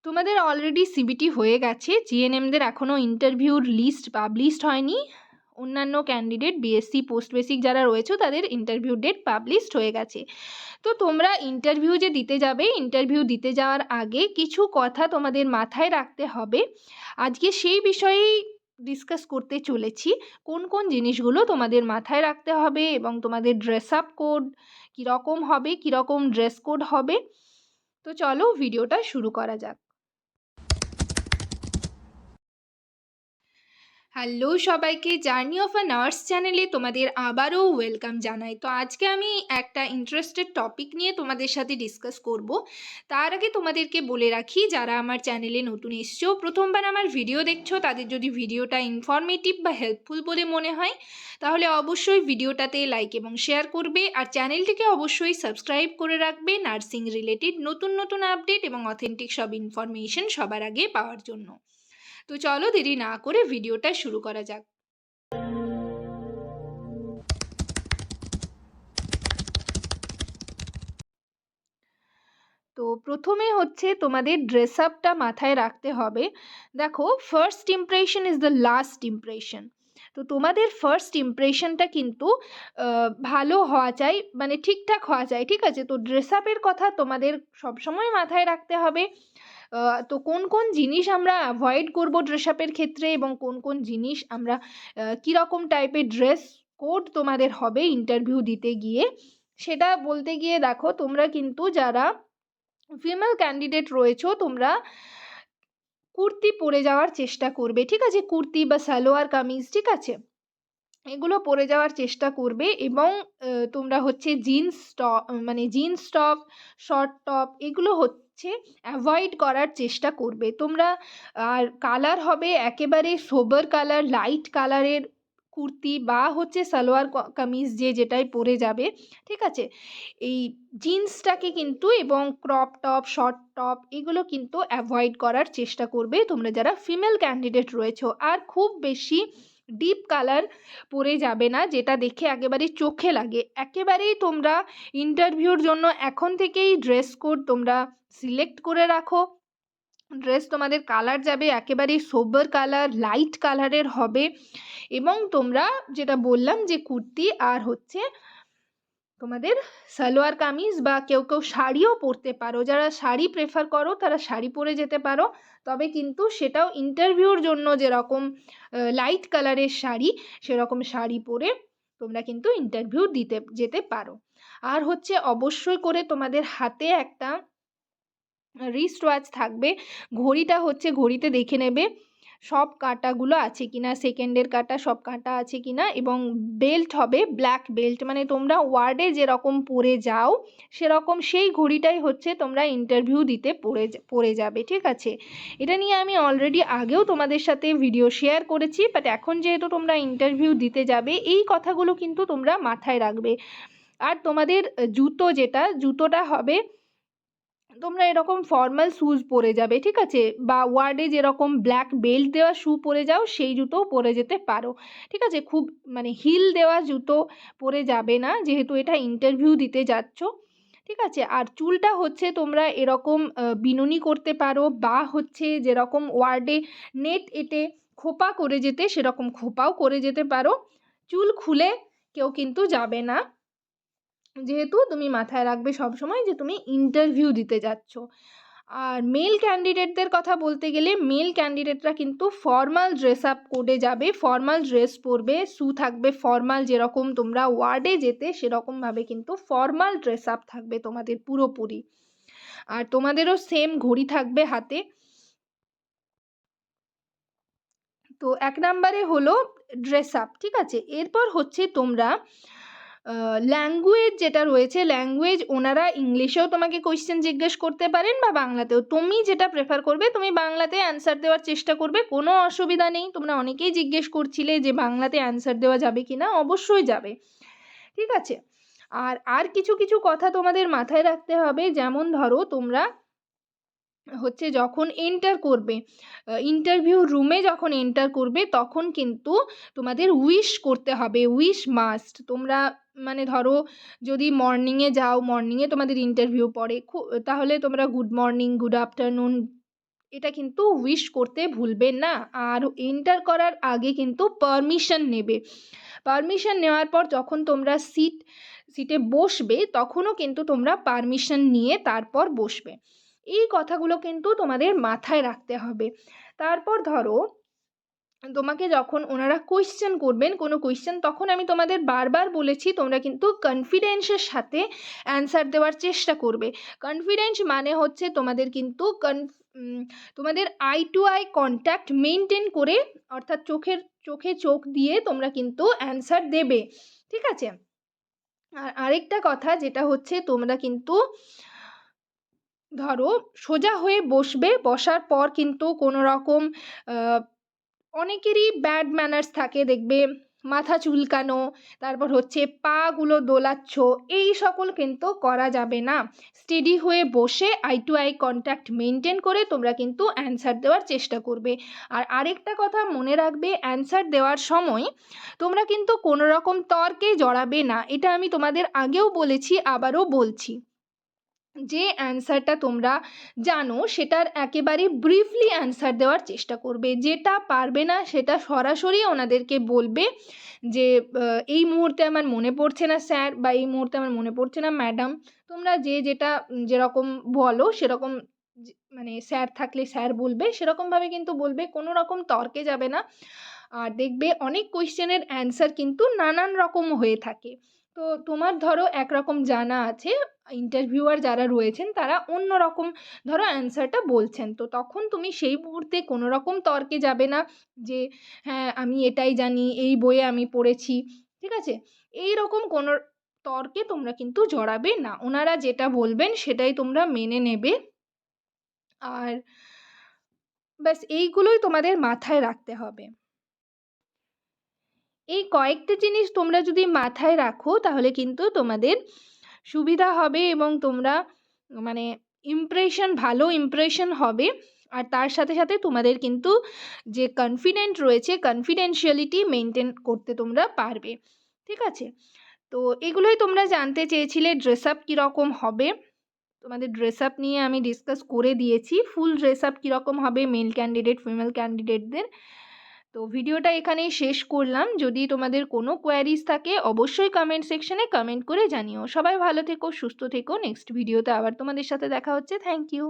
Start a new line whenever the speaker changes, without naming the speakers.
তোমাদের already CBT হয়ে গেছে, জিএনএমদের এখনও ইন্টারভিউর লিস্ট পাবলিশড হয়নি। অন্যান্য ক্যান্ডিডেট বিএসসি পোস্ট বেসিক যারা রয়েছে তাদের ইন্টারভিউ ডেট পাবলিশড হয়ে গেছে। তো তোমরা ইন্টারভিউ যে দিতে যাবে, ইন্টারভিউ দিতে যাওয়ার আগে কিছু কথা তোমাদের মাথায় রাখতে হবে। আজকে সেই বিষয়েই ডিসকাস করতে চলেছি, কোন কোন জিনিসগুলো তোমাদের মাথায় রাখতে হবে এবং তোমাদের ড্রেস আপ কোড কীরকম হবে, কীরকম ড্রেস কোড হবে। তো চলো ভিডিওটা শুরু করা যাক। হ্যালো সবাইকে, জার্নি অফ আ নার্স চ্যানেলে তোমাদের আবারও ওয়েলকাম জানাই। তো আজকে আমি একটা ইন্টারেস্টেড টপিক নিয়ে তোমাদের সাথে ডিসকাস করব। তার আগে তোমাদেরকে বলে রাখি, যারা আমার চ্যানেলে নতুন এসছো, প্রথমবার আমার ভিডিও দেখছো, তাদের যদি ভিডিওটা ইনফরমেটিভ বা হেল্পফুল বলে মনে হয় তাহলে অবশ্যই ভিডিওটাতে লাইক এবং শেয়ার করবে, আর চ্যানেলটিকে অবশ্যই সাবস্ক্রাইব করে রাখবে নার্সিং রিলেটেড নতুন নতুন আপডেট এবং অথেন্টিক সব ইনফরমেশন সবার আগে পাওয়ার জন্য। তো চলো দেরি না করে ভিডিওটা শুরু করা যাক। তো প্রথমে হচ্ছে তোমাদের ড্রেস আপটা মাথায় রাখতে হবে। দেখো, first impression is the last impression. তো তোমাদের ফার্স্ট ইমপ্রেশনটা কিন্তু ভালো হওয়া চাই, মানে ঠিকঠাক হওয়া চাই, ঠিক আছে? তো ড্রেস আপের কথা তোমাদের সবসময় মাথায় রাখতে হবে। তো কোন কোন জিনিস আমরা অ্যাভয়েড করবো ড্রেস আপের ক্ষেত্রে এবং কোন কোন জিনিস আমরা কীরকম টাইপের ড্রেস কোড তোমাদের হবে ইন্টারভিউ দিতে গিয়ে, সেটা বলতে গিয়ে দেখো, তোমরা কিন্তু যারা ফিমেল ক্যান্ডিডেট রয়েছো তোমরা কুর্তি পরে যাওয়ার চেষ্টা করবে, ঠিক আছে? কুর্তি বা সালোয়ার কামিজ, ঠিক আছে, এগুলো পরে যাওয়ার চেষ্টা করবে। এবং তোমরা হচ্ছে জিন্স টপ, মানে জিন্স টপ, শর্ট টপ, এগুলো হচ্ছে অ্যাভয়েড করার চেষ্টা করবে তোমরা। আর কালার হবে একেবারে সোবার কালার, লাইট কালারের কুর্তি বা হচ্ছে সালোয়ার কামিজ, যে যেটাই পরে যাবে, ঠিক আছে? এই জিন্সটাকে কিন্তু এবং ক্রপ টপ, শর্ট টপ, এগুলো কিন্তু অ্যাভয়েড করার চেষ্টা করবে তোমরা যারা ফিমেল ক্যান্ডিডেট রয়েছো। আর খুব বেশি ডিপ কালার পরে যাবে না, যেটা দেখে একেবারে চোখে লাগে। একেবারেই তোমরা ইন্টারভিউর জন্য এখন থেকেই ড্রেস কোড তোমরা সিলেক্ট করে রাখো। ড্রেস তোমাদের কালার যাবে একেবারেই সোবার কালার, লাইট কালারের হবে। এবং তোমরা যেটা বললাম যে কুর্তি আর হচ্ছে তোমাদের সালোয়ার কামিজ, বা কেউ কেউ শাড়িও পরতে পারো, যারা শাড়ি প্রেফার করো তারা শাড়ি পরে যেতে পারো। তবে কিন্তু সেটাও ইন্টারভিউর জন্য যেরকম লাইট কালারের শাড়ি, সেরকম শাড়ি পরে তোমরা কিন্তু ইন্টারভিউ দিতে যেতে পারো। আর হচ্ছে অবশ্যই করে তোমাদের হাতে একটা রিস্ট ওয়াচ থাকবে। ঘড়িটা হচ্ছে ঘড়িতে দেখে নেবে সব কাঁটাগুলো আছে কিনা, সেকেন্ডের কাঁটা সব কাঁটা আছে কিনা। এবং বেল্ট হবে ব্ল্যাক বেল্ট, মানে তোমরা ওয়ার্ডে যেরকম পরে যাও সেরকম সেই ঘড়িটাই হচ্ছে তোমরা ইন্টারভিউ দিতে পরে যাবে, ঠিক আছে? এটা নিয়ে আমি অলরেডি আগেও তোমাদের সাথে ভিডিও শেয়ার করেছি, বাট এখন যেহেতু তোমরা ইন্টারভিউ দিতে যাবে এই কথাগুলো কিন্তু তোমরা মাথায় রাখবে। আর তোমাদের জুতোটা হবে, তোমরা এরকম ফর্মাল শ্যুজ পরে যাবে, ঠিক আছে? বা ওয়ার্ডে যেরকম ব্ল্যাক বেল্ট দেওয়া শ্যু পরে যাও সেই জুতোও পরে যেতে পারো, ঠিক আছে? খুব মানে হিল দেওয়া জুতো পরে যাবে না, যেহেতু এটা ইন্টারভিউ দিতে যাচ্ছ, ঠিক আছে? আর চুলটা হচ্ছে তোমরা এরকম বিনুনি করতে পারো, বা হচ্ছে যেরকম ওয়ার্ডে নেট এঁটে খোপা করে যেতে সেরকম খোপাও করে যেতে পারো। চুল খুলে কেউ কিন্তু যাবে না, যেহেতু তুমি মাথায় রাখবে সবসময় যে তুমি ইন্টারভিউ দিতে যাচ্ছ। আর মেল ক্যান্ডিডেটদের কথা বলতে গেলে, মেল ক্যান্ডিডেটরা কিন্তু ফর্মাল ড্রেস আপ কোডে যাবে, ফর্মাল ড্রেস পরবে, শ্যু থাকবে ফর্মাল, যেরকম তোমরা ওয়ার্ডে যেতে সেরকমভাবে কিন্তু ফর্মাল ড্রেস আপ থাকবে তোমাদের পুরোপুরি। আর তোমাদেরও সেম ঘড়ি থাকবে হাতে। তো 1 নম্বরে হলো ড্রেস আপ, ঠিক আছে? এরপর হচ্ছে তোমরা ল্যাঙ্গুয়েজ যেটা রয়েছে, ল্যাঙ্গুয়েজ ওনারা ইংলিশেও তোমাকে কোয়েশ্চেন জিজ্ঞেস করতে পারেন বা বাংলাতেও, তুমি যেটা প্রেফার করবে তুমি বাংলাতে অ্যান্সার দেওয়ার চেষ্টা করবে, কোনো অসুবিধা নেই। তোমরা অনেকেই জিজ্ঞেস করছিলে যে বাংলাতে অ্যান্সার দেওয়া যাবে কি না, অবশ্যই যাবে, ঠিক আছে? আর কিছু কিছু কথা তোমাদের মাথায় রাখতে হবে, যেমন ধরো তোমরা হচ্ছে যখন এন্টার করবে, ইন্টারভিউ রুমে যখন এন্টার করবে তখন কিন্তু তোমাদের উইশ করতে হবে, উইশ মাস্ট। তোমরা মানে ধরো যদি মর্নিংয়ে যাও, মর্নিংয়ে তোমাদের ইন্টারভিউ পড়ে, তাহলে তোমরা গুড মর্নিং, গুড আফটারনুন, এটা কিন্তু উইশ করতে ভুলবেন না। আর এন্টার করার আগে কিন্তু পারমিশন নেবে। পারমিশন নেওয়ার পর যখন তোমরা সিটে বসবে তখনও কিন্তু তোমরা পারমিশন নিয়ে তারপর বসবে। এই কথাগুলো কিন্তু তোমাদের মাথায় রাখতে হবে। তারপর ধরো তোমাকে যখন ওনারা কোয়েশ্চেন করবেন কোনো কোয়েশ্চেন, তখন আমি তোমাদের বারবার বলেছি তোমরা কিন্তু কনফিডেন্সের সাথে অ্যান্সার দেওয়ার চেষ্টা করবে। কনফিডেন্স মানে হচ্ছে তোমাদের কিন্তু তোমাদের eye to eye contact maintain করে, অর্থাৎ চোখে চোখ দিয়ে তোমরা কিন্তু অ্যান্সার দেবে, ঠিক আছে? আর আরেকটা কথা যেটা হচ্ছে তোমরা কিন্তু ধরো সোজা হয়ে বসবে, বসার পর কিন্তু কোনো রকম অনেকেরই ব্যাড ম্যানার্স থাকে, দেখবে মাথা চুলকানো, তারপর হচ্ছে পাগুলো দোলাচ্ছ, এই সকল কিন্তু করা যাবে না। স্টেডি হয়ে বসে eye to eye contact maintain করে তোমরা কিন্তু অ্যান্সার দেওয়ার চেষ্টা করবে। আর আরেকটা কথা মনে রাখবে, অ্যান্সার দেওয়ার সময় তোমরা কিন্তু কোনো রকম তর্কে জড়াবে না। এটা আমি তোমাদের আগেও বলেছি, আবারও বলছি, যে অ্যান্সারটা তোমরা জানো সেটার একেবারে ব্রিফলি অ্যান্সার দেওয়ার চেষ্টা করবে। যেটা পারবে না সেটা সরাসরি ওনাদেরকে বলবে যে এই মুহূর্তে আমার মনে পড়ছে না স্যার, বা এই মুহূর্তে আমার মনে পড়ছে না ম্যাডাম। তোমরা যেটা যেরকম বলো সেরকম, মানে স্যার থাকলে স্যার বলবে, সেরকমভাবে কিন্তু বলবে, কোনো রকম তর্কে যাবে না। আর দেখবে অনেক কোয়েশ্চেনের অ্যান্সার কিন্তু নানান রকম হয়ে থাকে। তো তোমার ধরো একরকম জানা আছে, ইন্টারভিউয়ার যারা রয়েছেন তারা অন্য রকম ধরো অ্যান্সারটা বলছেন, তো তখন তুমি সেই মুহূর্তে কোনো রকম তর্কে যাবে না যে হ্যাঁ আমি এটাই জানি, এই বইয়ে আমি পড়েছি, ঠিক আছে? এই রকম কোনো তর্কে তোমরা কিন্তু জড়াবে না। ওনারা যেটা বলবেন সেটাই তোমরা মেনে নেবে। আর ব্যাস এইগুলোই তোমাদের মাথায় রাখতে হবে। এই কয়েকটা জিনিস তোমরা যদি মাথায় রাখো তাহলে কিন্তু তোমাদের সুবিধা হবে এবং তোমরা মানে ভালো ইমপ্রেশন হবে। আর তার সাথে সাথে তোমাদের কিন্তু যে কনফিডেন্ট রয়েছে, কনফিডেন্সিয়ালিটি মেনটেন করতে তোমরা পারবে, ঠিক আছে? তো এগুলোই তোমরা জানতে চেয়েছিলে ড্রেস আপ কীরকম হবে। তোমাদের ড্রেস আপ নিয়ে আমি ডিসকাস করে দিয়েছি, ফুল ড্রেস আপ কীরকম হবে মেল ক্যান্ডিডেট ফিমেল ক্যান্ডিডেটদের। তো ভিডিওটা এখানেই শেষ করলাম। যদি তোমাদের কোনো কোয়ারিজ থাকে অবশ্যই কমেন্ট সেকশনে কমেন্ট করে জানিও। সবাই ভালো থেকো, সুস্থ থেকো। নেক্সট ভিডিওতে আবার তোমাদের সাথে দেখা হচ্ছে। Thank you.